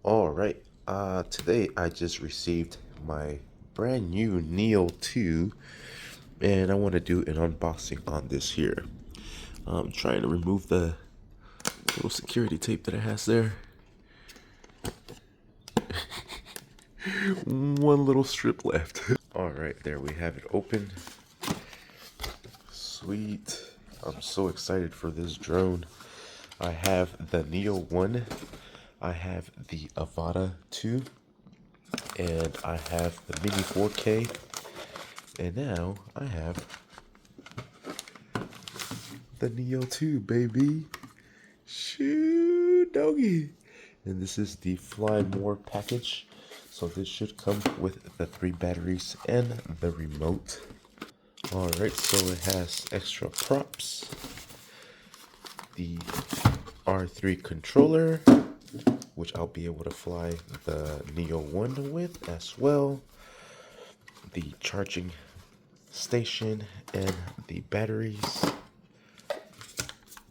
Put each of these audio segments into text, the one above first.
All right. Today I just received my brand new Neo 2, and I want to do an unboxing on this here. I'm trying to remove the little security tape that it has there. One little strip left. All right, there we have it open. Sweet. I'm so excited for this drone. I have the Neo 1. I have the Avata 2. And I have the Mini 4K. And now I have the Neo 2, baby. Shoot, doggy. And this is the Fly More package. So this should come with the 3 batteries and the remote. Alright, so it has extra props. The R3 controller, which I'll be able to fly the Neo 1 with as well. The charging station and the batteries.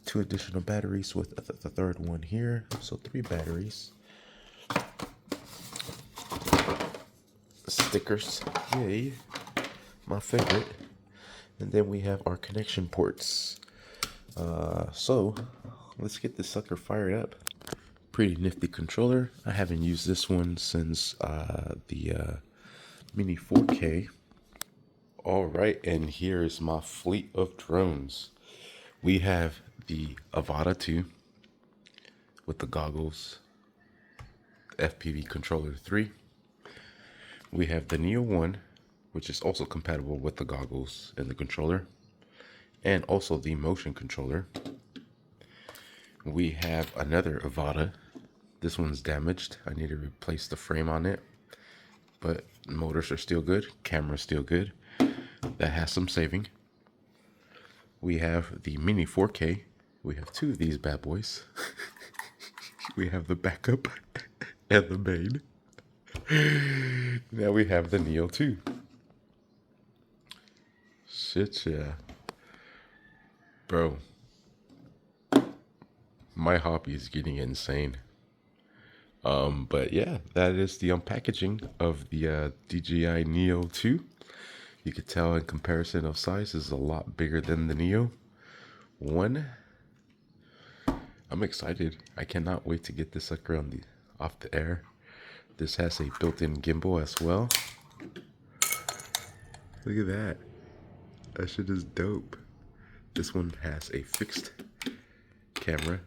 2 additional batteries with the third one here. So 3 batteries. Stickers. Yay. My favorite. And then we have our connection ports. So let's get this sucker fired up. Pretty nifty controller. I haven't used this one since the Mini 4K. Alright, and here is my fleet of drones. We have the Avata 2 with the goggles, FPV controller 3. We have the Neo 1, which is also compatible with the goggles and the controller, and also the motion controller. We have another Avata. This one's damaged. I need to replace the frame on it, but motors are still good, camera's still good. That has some saving. We have the Mini 4K. We have 2 of these bad boys. We have the backup and the main. Now we have the Neo 2. Shit, yeah. Bro, my hobby is getting insane. But yeah, that is the unpackaging of the DJI Neo 2. You could tell in comparison of size is a lot bigger than the Neo 1. I'm excited. I cannot wait to get this sucker on off the air. This has a built-in gimbal as well. Look at that. That shit is dope. This one has a fixed camera.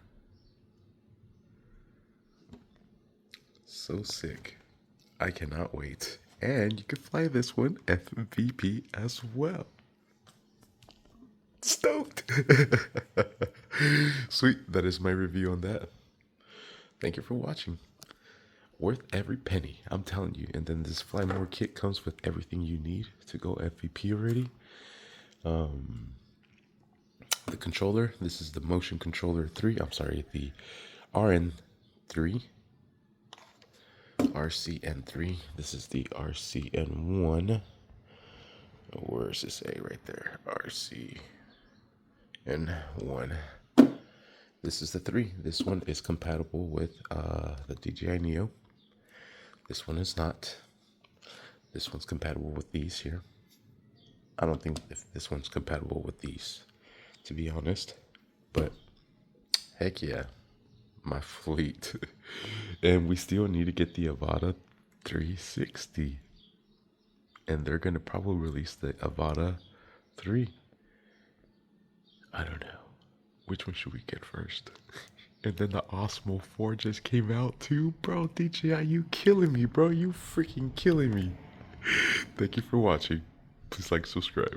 So sick. I cannot wait. And you can fly this one FVP as well. Stoked. Sweet. That is my review on that. Thank you for watching. Worth every penny, I'm telling you. And then this Fly More kit comes with everything you need to go FVP already. The controller, this is the motion controller 3. I'm sorry, the RN3. RCN3. This is the RCN1. Where's this A right there? RCN1. This is the 3. This one is compatible with the DJI Neo. This one is not. This one's compatible with these here. I don't think if this one's compatible with these, to be honest. But heck yeah, my fleet. And we still need to get the Avata 360. And they're going to probably release the Avata 3. I don't know. Which one should we get first? And then the Osmo 4 just came out too. Bro, DJI, you killing me, bro. You freaking killing me. Thank you for watching. Please like, subscribe.